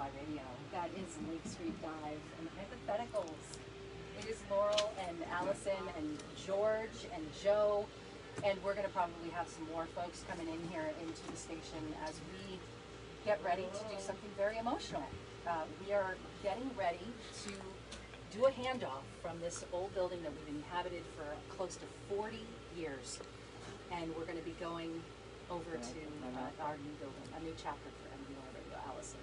MWY Radio. That is Lake Street Dive and Hypotheticals. It is Laurel and Allison and George and Joe, and we're going to probably have some more folks coming in here into the station as we get ready to do something very emotional. We are getting ready to do a handoff from this old building that we've inhabited for close to 40 years, and we're going to be going over to our new building, a new chapter for MWY Radio. Allison.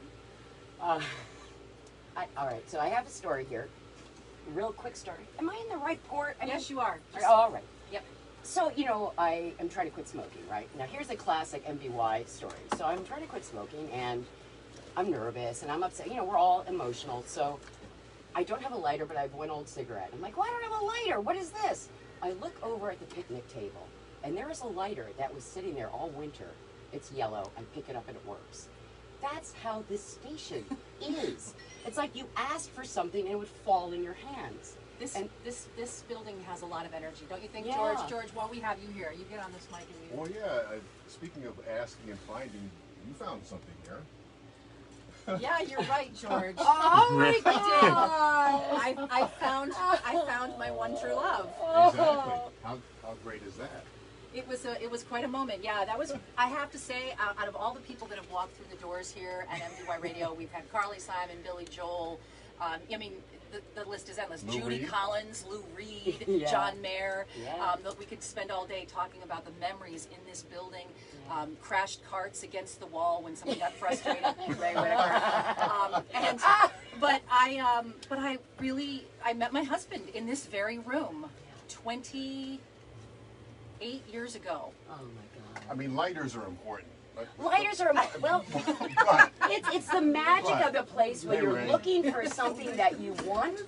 All right, so I have a story here. Real quick story. Am I in the right port? Yes, you are. All right. Yep. So, you know, I am trying to quit smoking, right? Now, here's a classic MBY story. So I'm trying to quit smoking, and I'm nervous, and I'm upset. You know, we're all emotional. So I don't have a lighter, but I have one old cigarette. I'm like, well, I don't have a lighter. What is this? I look over at the picnic table, and there is a lighter that was sitting there all winter. It's yellow. I pick it up, and it works. That's how this station is. It's like you ask for something, and it would fall in your hands. This building has a lot of energy, don't you think, Yeah. George? George, while we have you here, you get on this mic and you. Well, yeah, speaking of asking and finding, you found something here. Yeah, you're right, George. Oh my God! I found my one true love. Exactly. How great is that? It was quite a moment. Yeah, that was. I have to say, out of all the people that have walked through the doors here at MWY Radio, we've had Carly Simon, Billy Joel. I mean, the list is endless. Lou Judy Reed? Collins, Lou Reed, Yeah. John Mayer. Yeah. We could spend all day talking about the memories in this building. Crashed carts against the wall when someone got frustrated. Ray Whitaker. But I met my husband in this very room 28 years ago. Oh my God. I mean, lighters are important. But, Lighters are, well, but it's the magic of the place where They you're ring. looking for something that you want,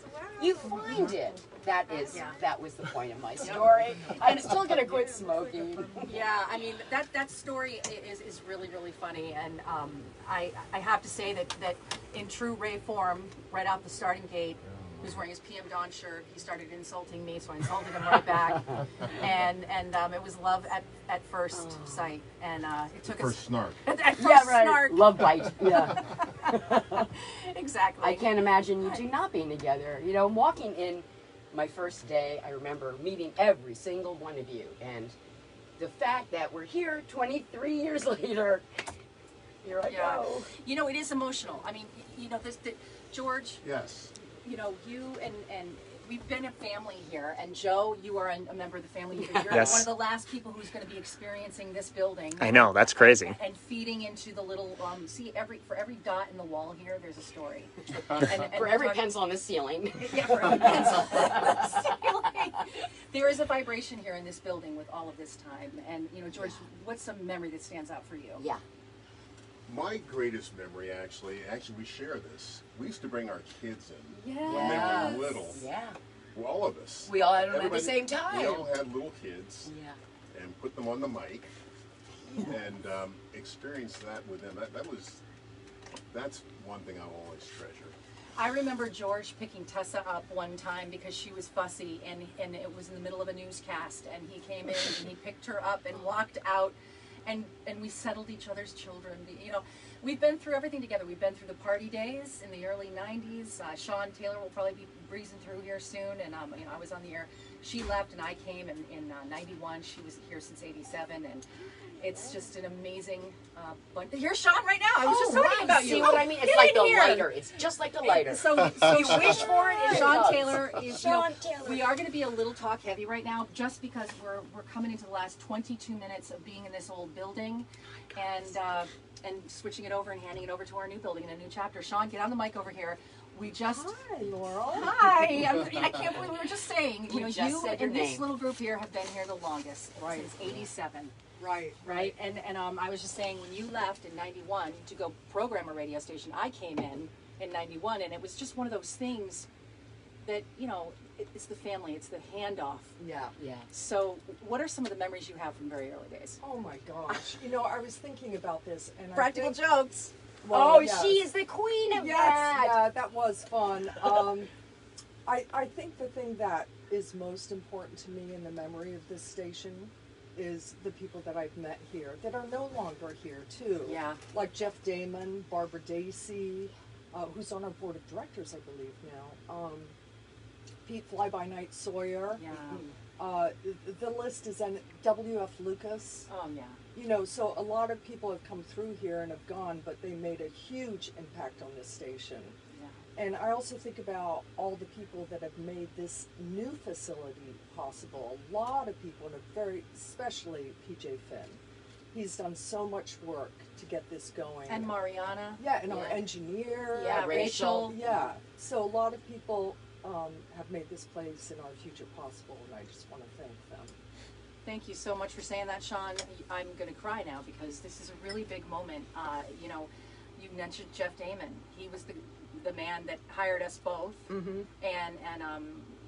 you find it. That was the point of my story. I'm still gonna quit smoking. Yeah, I mean that story is really funny, and I have to say that in true Ray form, right out the starting gate, he was wearing his PM Dawn shirt. He started insulting me, so I insulted him right back, and it was love at first sight, and it took first snark. at first right. snark. Love bite. Yeah. Exactly. I can't imagine you two not being together. You know, walking in my first day, I remember meeting every single one of you, and the fact that we're here 23 years later. Here I go. You know, it is emotional. I mean, you know, George. Yes. You know, you and we've been a family here, and Joe, you are a member of the family. You're Yes. one of the last people who's going to be experiencing this building. I know, that's crazy. And feeding into the little for every dot in the wall here, there's a story. And For every pencil on the ceiling. yeah, for every pencil on the ceiling. There is a vibration here in this building with all of this time. And you know, George, what's some memory that stands out for you? Yeah. My greatest memory, actually, we share this. We used to bring our kids in Yes. when they were little. Yeah. Well, all of us. We all had them at the Everybody- same time. We all had little kids Yeah. and put them on the mic and experienced that with them. That's one thing I'll always treasure. I remember George picking Tessa up one time because she was fussy, and it was in the middle of a newscast, and he came in and he picked her up and walked out, and we settled each other's children. You know, we've been through everything together. We've been through the party days in the early 90s. Sean Taylor will probably be breezing through here soon, and you know, I was on the air. She left, and I came in 91. She was here since 87, and it's just an amazing bunch. Here's Sean right now. I was just talking about you. See what I mean? It's Get like in the here. lighter. It's just like the lighter. So You wish for it, and it Sean does. Taylor is, you know, Sean Taylor. we are going to be a little talk heavy right now, just because we're coming into the last 22 minutes of being in this old building, and switching it over and handing it over to our new building in a new chapter. Sean, get on the mic over here. We just Hi, Laurel. hi. I can't believe we were just saying. We You know, just you said your and this name. little group here have been here the longest, Right. since '87. Right. Right, and I was just saying, when you left in '91 to go program a radio station, I came in '91, and it was just one of those things that, you know, it's the family, it's the handoff. Yeah. Yeah. So, what are some of the memories you have from very early days? Oh my gosh. You know, I was thinking about this, and Practical I think, jokes. well, Oh, yes. she is the queen of Yes, that. yeah, that was fun. I think the thing that is most important to me in the memory of this station is the people that I've met here that are no longer here too. Yeah. Like Jeff Damon, Barbara Dacey, who's on our board of directors, I believe now. Pete Fly-By-Night Sawyer. Yeah. The list is in W.F. Lucas. Oh, yeah. You know, so a lot of people have come through here and have gone, but they made a huge impact on this station. Yeah. And I also think about all the people that have made this new facility possible. A lot of people, and especially PJ Finn. He's done so much work to get this going. And Mariana. Yeah, and our engineer. Yeah, Rachel. Yeah, so a lot of people have made this place and our future possible, and I just want to thank them. Thank you so much for saying that, Sean. I'm going to cry now because this is a really big moment. You know, you mentioned Jeff Damon. He was the man that hired us both. Mm-hmm. And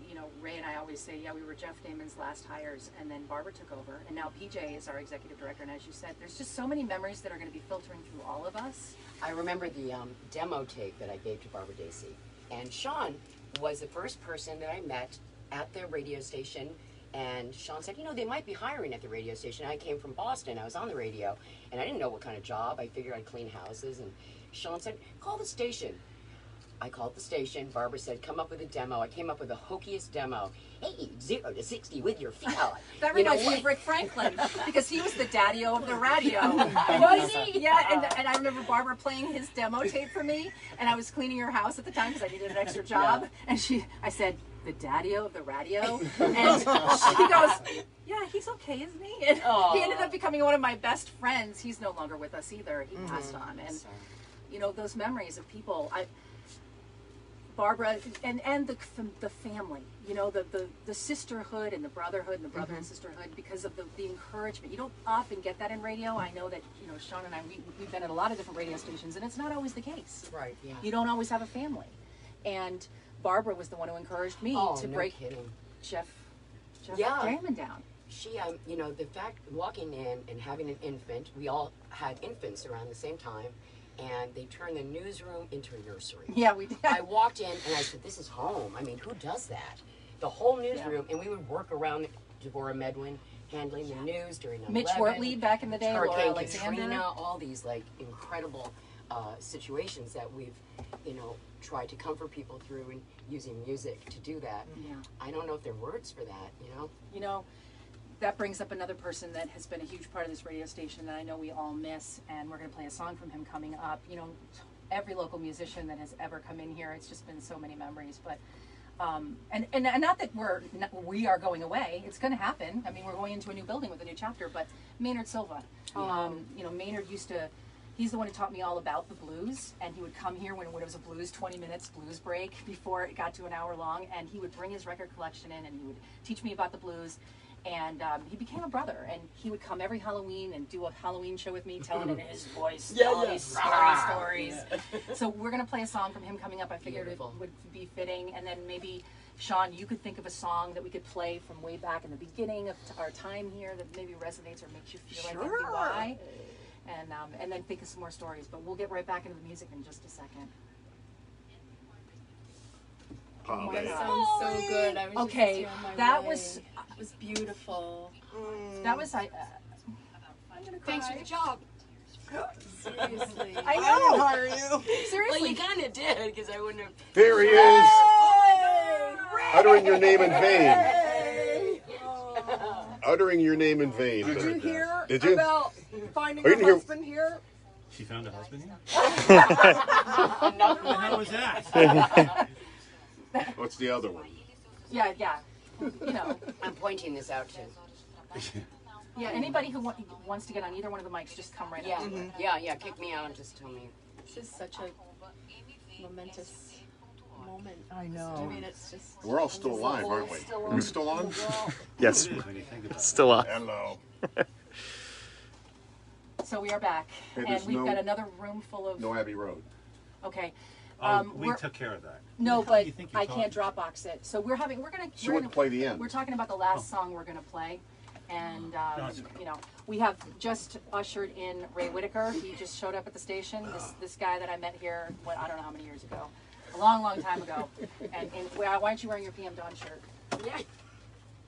you know, Ray and I always say, yeah, we were Jeff Damon's last hires, and then Barbara took over, and now PJ is our executive director. And as you said, there's just so many memories that are going to be filtering through all of us. I remember the demo tape that I gave to Barbara Dacey, and Sean was the first person that I met at the radio station. And Sean said, you know, they might be hiring at the radio station. I came from Boston. I was on the radio, and I didn't know what kind of job. I figured I'd clean houses. And Sean said, call the station. I called the station. Barbara said, come up with a demo. I came up with the hokiest demo. Hey, 0 to 60 with your feet out. That reminds me of Rick Franklin, because he was the daddy-o of the radio. Was he? Yeah, and I remember Barbara playing his demo tape for me, and I was cleaning her house at the time because I needed an extra job, and I said, the daddy-o of the radio? And she goes, yeah, he's okay, isn't he? And he ended up becoming one of my best friends. He's no longer with us either. He passed on. And, you know, those memories of people, Barbara, and the family, you know, the sisterhood and the brotherhood and the brother and sisterhood, because of the encouragement. You don't often get that in radio. I know that, you know, Sean and I, we've been at a lot of different radio stations, and it's not always the case. Right, yeah. You don't always have a family. And Barbara was the one who encouraged me to break Jeff Damon down. She, you know, the fact, walking in and having an infant, we all had infants around the same time, and they turned the newsroom into a nursery. Yeah, we did. I walked in and I said, this is home. I mean, who does that? The whole newsroom, and we would work around Deborah Medwin handling the news during 9/11. Mitch Wortley back in the day, Laura Hurricane Alexander. Katrina, all these like incredible situations that we've, you know, tried to comfort people through and using music to do that. Yeah. I don't know if there are words for that, you know? You know, that brings up another person that has been a huge part of this radio station that I know we all miss, and we're going to play a song from him coming up. You know, every local musician that has ever come in here, it's just been so many memories. But and not that we are going away. It's going to happen. I mean, we're going into a new building with a new chapter. But Maynard Silva, you know, Maynard he's the one who taught me all about the blues, and he would come here when it was a blues 20 minutes blues break before it got to an hour long, and he would bring his record collection in, and he would teach me about the blues. And he became a brother, and he would come every Halloween and do a Halloween show with me, telling in his voice all these scary stories. So we're going to play a song from him coming up. I figured it would be fitting. And then maybe, Sean, you could think of a song that we could play from way back in the beginning of our time here that maybe resonates or makes you feel like MBY. And then think of some more stories. But we'll get right back into the music in just a second. Oh, That man. sounds so good. I was Okay, just here on my that way. was It was beautiful. that was I'm gonna cry. Thanks for the job. Seriously. I know. hire you. Seriously. Well, you kind of did, because I wouldn't have. There he is, uttering your name in vain. Uttering your name in vain. Did you hear Did you? about finding Oh, you a didn't hear- husband here? She found a husband here? Another What the hell one. was that? What's the other one? Yeah. You know. I'm pointing this out to. Yeah, anybody who wants to get on either one of the mics, just come right Yeah, up. yeah. Kick me out and just tell me. This is such a momentous moment. I I know. mean, it's just. We're all still alive, aren't we? Are we still on? Yes, It is when you think about it. still up. Hello. So we are back, Hey, and there's we've no- got another room full of. No Abbey Road. Okay. We we're- took care of that. No, Who but you think you're I can't talking Dropbox it. So we're gonna. So we'll play the end. We're talking about the last song we're gonna play, and Gotcha. you know, we have just ushered in Ray Whitaker. He just showed up at the station. This guy that I met here, I don't know how many years ago, a long time ago. And why aren't you wearing your PM Dawn shirt? Yeah.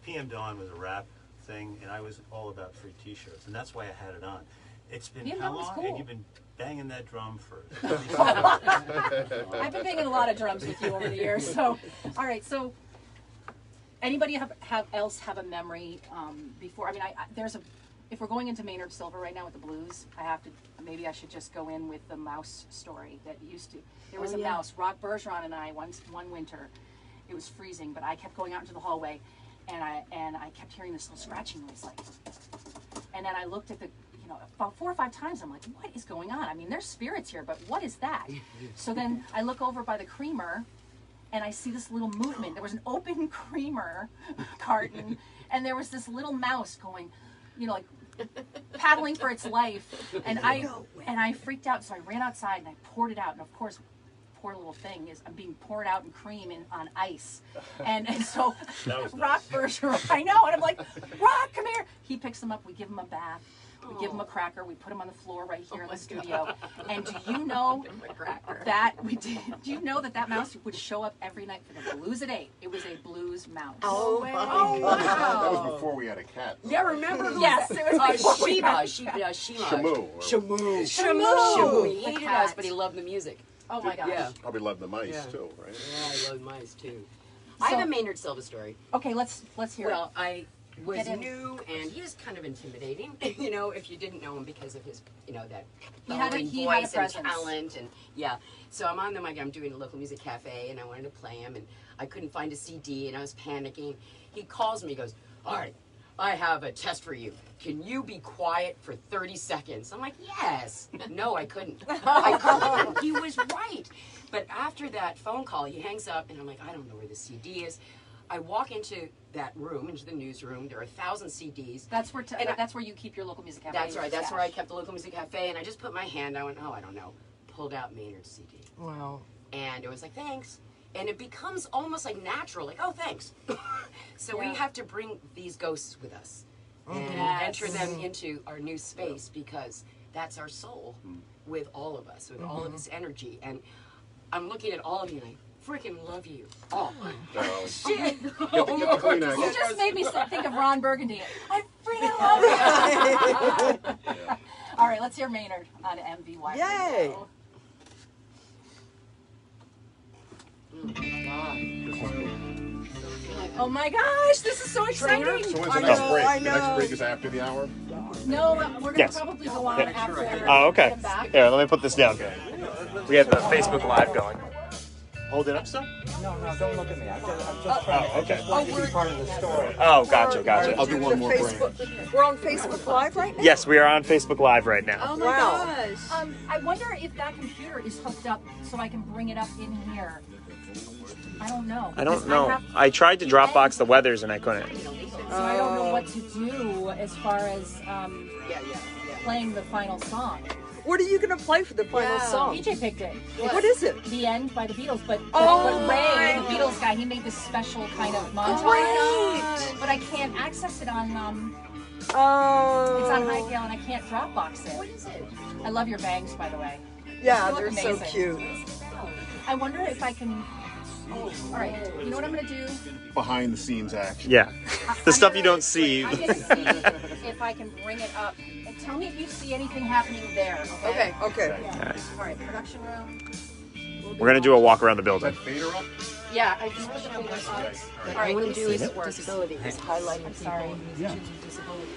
PM Dawn was a rap thing, and I was all about free T-shirts, and that's why I had it on. It's been BMW how is long? cool. And you've been banging that drum for 37 I've been banging a lot of drums with you over the years. So, all right. So, anybody else have a memory before? I mean, there's a. If we're going into Maynard Silver right now with the blues, maybe I should just go in with the mouse story that used to. There was a mouse. Rock Bergeron and I one winter, it was freezing, but I kept going out into the hallway, and I kept hearing this little scratching noise, like. And then I looked at about 4 or 5 times. I'm like, what is going on? I mean, there's spirits here, but what is that? So then I look over by the creamer, and I see this little movement. There was an open creamer carton, and there was this little mouse going, like paddling for its life. And I freaked out, so I ran outside and I poured it out. And of course, poor little thing I'm being poured out in cream on ice. And so Rock Bergeron, I know, and I'm like, Rock, come here. He picks him up, we give him a bath. We give him a cracker. We put him on the floor right here in the studio. And do you know that Do you know that mouse would show up every night for the Blues at 8? It was a blues mouse. Oh, That wow. was before we had a cat. Though, Yeah, right? remember who Yes, it was before we had Shima. Shamu. or- Shamu. He The hated cat. us, but he loved the music. Oh my gosh. Yeah. Probably loved the mice Yeah. too, right? Yeah, I love mice too. I have a Maynard Silva story. Okay, let's hear it. Well, I was Get in. new, and he was kind of intimidating, if you didn't know him because of his, that He had a bellowing presence. voice and talent, and yeah. So I'm on the mic, I'm doing a local music cafe, and I wanted to play him, and I couldn't find a CD, and I was panicking. He calls me, he goes, all right, I have a test for you. Can you be quiet for 30 seconds? I'm like, yes. No, I couldn't. I couldn't. He was right. But after that phone call, he hangs up, and I'm like, I don't know where the CD is. I walk into that room, into the newsroom. There are 1,000 CDs. That's where you keep your local music cafe. That's right. That's where I kept the local music cafe, and I just put my hand. I went, oh, I don't know. Pulled out Maynard's CD, Wow. and it was like, thanks. And it becomes almost like natural, like, oh, thanks. So we Yeah. have to bring these ghosts with us and Yes. enter them into our new space because that's our soul with all of us, with all of this energy. And I'm looking at all of you, and I freaking love you. Oh, No. shit. Get the Kleenex. You just made me think of Ron Burgundy. I freaking love you. Yeah. All right, let's hear Maynard on MVY. Yay. Radio. Oh my gosh, this is so exciting! So when's I the next know, break? I The next know. break is after the hour? No, we're gonna Yes. probably go on after. Oh, okay. we come back. Here, let me put this down. We have the Facebook Live going. Hold it up, still? No, don't look at me. I'm just trying to, Oh, okay. I just want you to be part of the story. Oh, gotcha, gotcha. I'll do one more break. We're on Facebook Live right now? Yes, we are on Facebook Live right now. Oh my gosh. I wonder if that computer is hooked up so I can bring it up in here. I don't know. I don't Because know. have- I tried to Dropbox the weathers and I couldn't. So I don't know what to do as far as Yeah. playing the final song. What are you going to play for the final song? PJ picked it. What is it? The End by the Beatles, but Oh, Ray, the my Beatles guy, he made this special kind of montage. Great. But I can't access it on. Oh. It's on Hightail, and I can't Dropbox it. What is it? I love your bangs, by the way. Yeah, You look they're so amazing. cute. I wonder if I can. All right, you know what I'm gonna do? Behind the scenes action. Yeah. The I'm stuff gonna- you don't see. I'm gonna see if I can bring it up. And tell me if you see anything happening there. Okay. Okay. All right, production room. We're going to do a walk around the Is building. that fader up? Yeah, I just put the fingers up. Okay. All right, want let to me do see is if it works. disability, is highlighting I'm sorry. people with disability.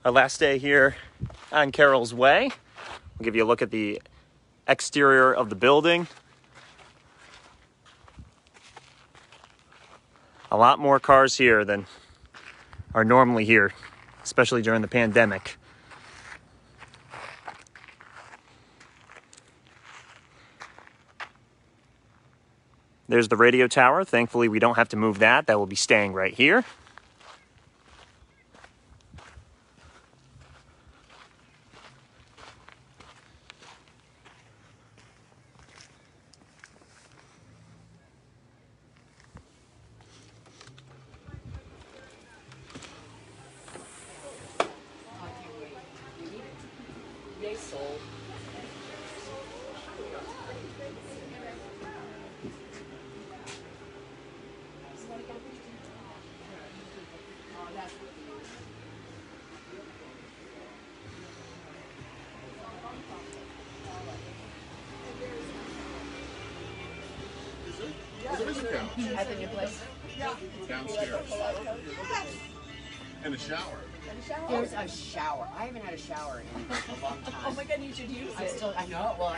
Our last day here on Carroll's Way. We'll give you a look at the exterior of the building. A lot more cars here than are normally here, especially during the pandemic. There's the radio tower. Thankfully, we don't have to move that. That will be staying right here. Yay, soul. There is a couch At the new place? downstairs. And a shower. There's a shower. I haven't had a shower in a long time. Oh my God, you should use it. I know. Well,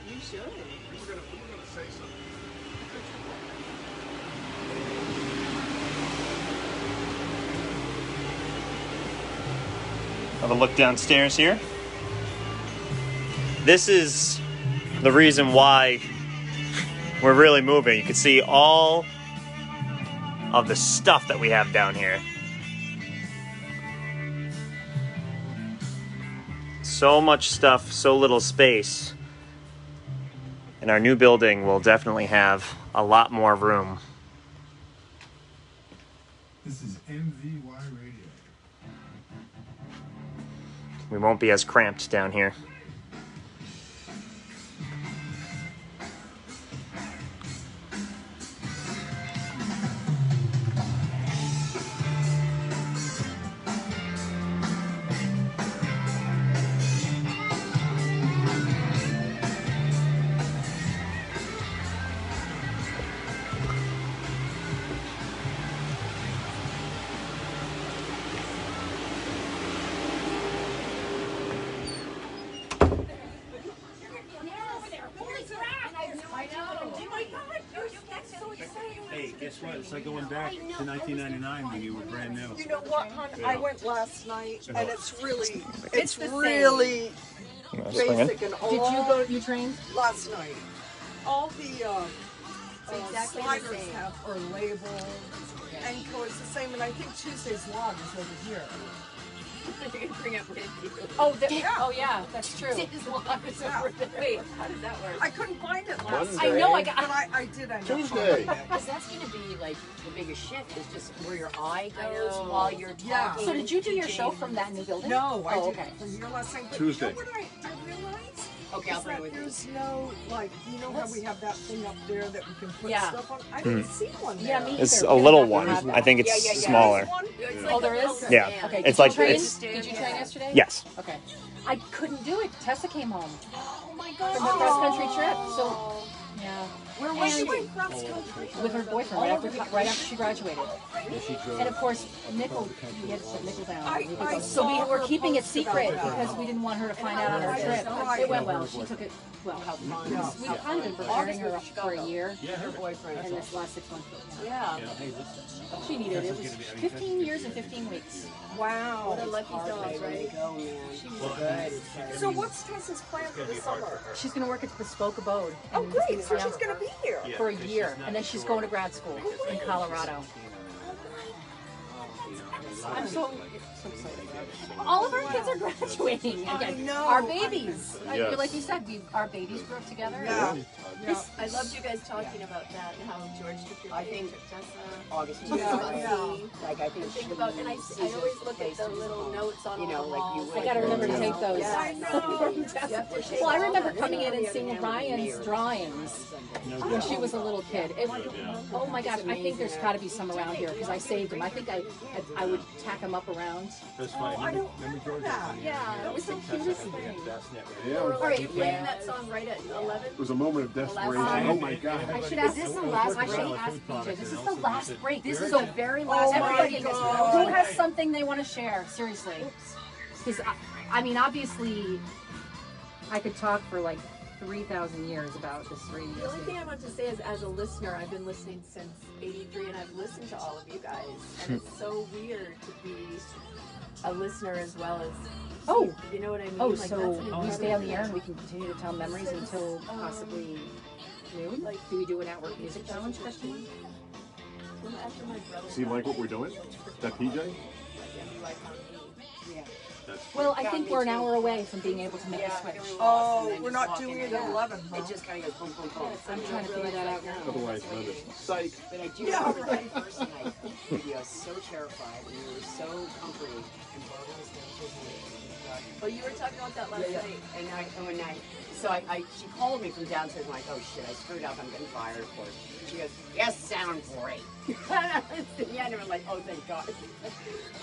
You should. We were gonna say something. Have a look downstairs here. This is the reason why we're really moving. You can see all of the stuff that we have down here. So much stuff, so little space. And our new building will definitely have a lot more room. This is MVY Radio. We won't be as cramped down here. Hey, guess what? It's like going back to 1999 when you were brand new. You know what, hon? I went last night, and it's really, it's the really You wanna swing in? basic and all. Did you go? You trained? Last night? All the exactly the sliders same. are labeled. Anchor is the same, and I think Tuesday's log is over here. you're gonna bring up Randy. Oh, yeah, that's true. Wait, how does that work? I couldn't find it last Monday. night. I know. I got. But I did end up Tuesday. finding it. Because that's going to be like the biggest shift is just where your eye goes know. while you're talking. Yeah. So did you do your show from that new building? No, I Oh, did okay. it from here last night. But Tuesday. You know what I realized? Okay, I'll Is bring it that with you. there's no, like, you know how we have that thing up there that we can put Yeah. stuff on? I didn't see one there. Yeah, me It's either. a We're little gonna one. have to have I think Yeah, it's yeah, yeah. smaller. One? Oh, there is? Yeah. Okay. It's did like you train? it's- Did you train yesterday? Yes. Okay. I couldn't do it. Tessa came home Oh my God. from her cross country trip. So yeah, Where was she going cross country? with her boyfriend right after she graduated. And of course, Nickel, we had to put Nickel down. I So we saw were her keeping it post secret about that. because we didn't want her to find out on her trip. It went well. She took it well. We've kind of been preparing her for a year. Her boyfriend. And this last 6 months. Yeah. She needed it. It was 15 years and 15 weeks. Wow. What a lucky dog, right? Go, man. She was good. So what's Tessa's plan for the summer? She's going to work at the Bespoke Abode. Oh, and great. So yeah, she's going to be here. for a year. And then she's going to grad school in Colorado. I'm so excited. All of our kids are graduating again. know. Our babies. Yes. Like you said, our babies grew up together. Yeah. I loved you guys talking about that and how George took your I baby, think took Tessa. August Yeah, yeah. Like, I think Think about, and I always look at the little notes on you know, all the like you walls. would. I gotta remember to take those. Yeah. I know. You have to take Well, I all remember of it. coming in and seeing Ryan's drawings when she was a little kid. Oh my gosh, I think there's got to be some around here because I saved them. I think I would tack them up around. That's fine. I don't remember that. Yeah, it was the cutest thing. Yeah, Or it like Yeah. playing that song right at 11. was a moment of desperation. Oh my God. I should ask this the last break. Ask BJ. This is the last break. This is the very last Oh my break. God. Who has something they want to share? Seriously. Because I mean, obviously, I could talk for like 3,000 years about this radio The only thing station. I want to say is, as a listener, I've been listening since '83, and I've listened to all of you guys, and it's so weird to be a listener as well as. Oh. You know what I mean? Oh, Like, so that's we stay on the air and we can continue to tell memories until possibly noon? Like- Do we do an outward music challenge question? After my brother. See, like what we're doing? That PJ? Yeah. That's Well, I think we're an hour away from being able to make a switch. Oh, we're not doing it at 11, huh? It just kind of goes boom, boom, boom. I'm trying to figure that out now. otherwise known as psych. But I do Yeah, remember right. that first night, we were so terrified and we were so comforting, and Barbara was there with me. Well, you were talking about that last night. And she called me from downstairs. I'm like, oh shit, I screwed up. I'm getting fired, of course. And she goes, you sound great. Yeah, and I'm like, oh, thank God.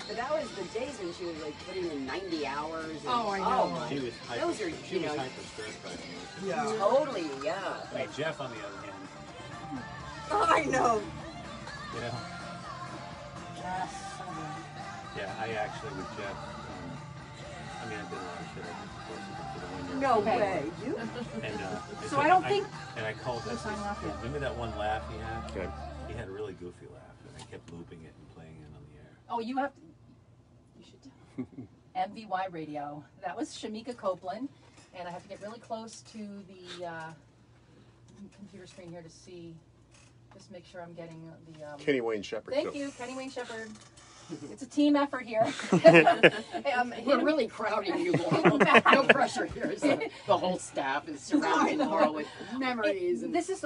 But that was the days when she was like putting in 90 hours. And, Oh, I know. She was hyper, those are, she you was know, hyper stressed by it. Yeah. totally, yeah. Like Jeff, on the other hand, I know. you know. Yeah, I actually with Jeff. I mean, I did a lot of shit. I did courses to the window. No Okay. way. You? And So I don't think- And I called that. sign off yet. Remember that one laugh he had? Okay. He had a really goofy laugh, and I kept looping it and playing it on the air. Oh, you have to. You should. MVY Radio. That was Shamika Copeland, and I have to get really close to the computer screen here to see. Just make sure I'm getting the. Kenny Wayne Shepherd. Thank you, Kenny Wayne Shepherd. It's a team effort here. We're really crowding you, Laurel. No pressure here. So the whole staff is surrounding Laurel with memories. And This is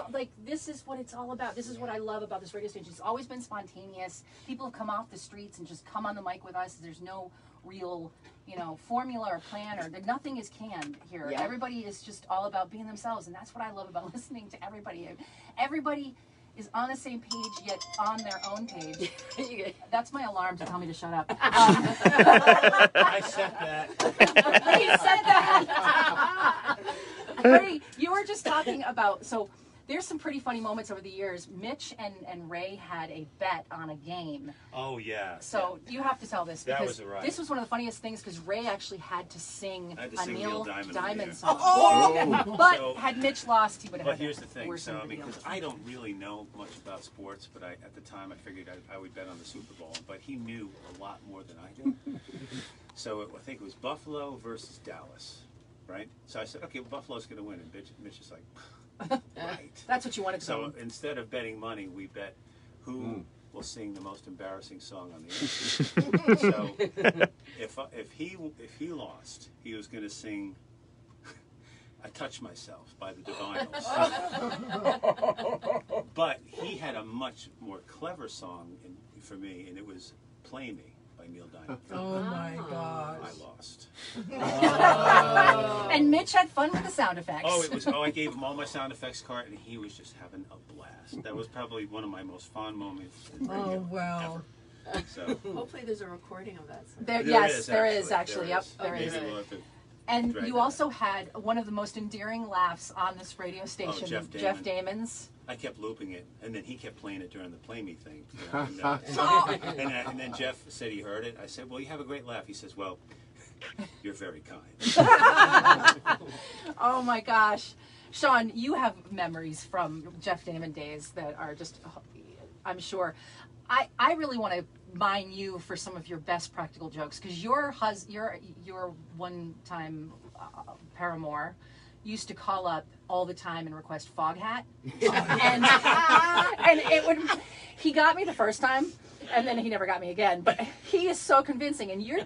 what it's all about. This is what I love about this radio station. It's always been spontaneous. People have come off the streets and just come on the mic with us. There's no real, formula or plan or nothing is canned here. Yeah. Everybody is just all about being themselves, and that's what I love about listening to everybody. Everybody is on the same page yet on their own page. That's my alarm to tell me to shut up. I said that. He said that. Ray, you were just talking about, so there's some pretty funny moments over the years. Mitch and Ray had a bet on a game. Oh yeah. So you have to tell this That because was a riot. this was one of the funniest things because Ray actually had to sing I had to a sing Neil Neil Diamond on the Diamond air. song. Oh! But So- had Mitch lost, he would have But had here's the thing. worse So I than mean, the because I don't really know much about sports, but at the time I figured I would bet on the Super Bowl. But he knew a lot more than I did. So I think it was Buffalo versus Dallas, right? So I said, okay, well, Buffalo's going to win, and Mitch is like, right. That's what you wanted to So say. instead of betting money, we bet who will sing the most embarrassing song on the air. So if he lost, he was going to sing "I Touch Myself" by the Divinyls. But he had a much more clever song for me, and it was "Play Me" by Neil Diamond. Oh my gosh. I lost. And Mitch had fun with the sound effects. I gave him all my sound effects card, and he was just having a blast. That was probably one of my most fond moments in radio Oh, wow. ever. So Hopefully, there's a recording of that. There is actually. Yep, there is. Maybe we'll have to And drag you that also had one of the most endearing laughs on this radio station, Jeff Jeff Damon. Damon's. I kept looping it, and then he kept playing it during the Play Me thing. And then Jeff said he heard it. I said, well, you have a great laugh. He says, well, you're very kind. Oh my gosh. Sean, you have memories from Jeff Damon days that are just, I'm sure. I really want to mine you for some of your best practical jokes because your one-time paramour used to call up all the time and request Fog Hat. and he got me the first time and then he never got me again, but he is so convincing and you're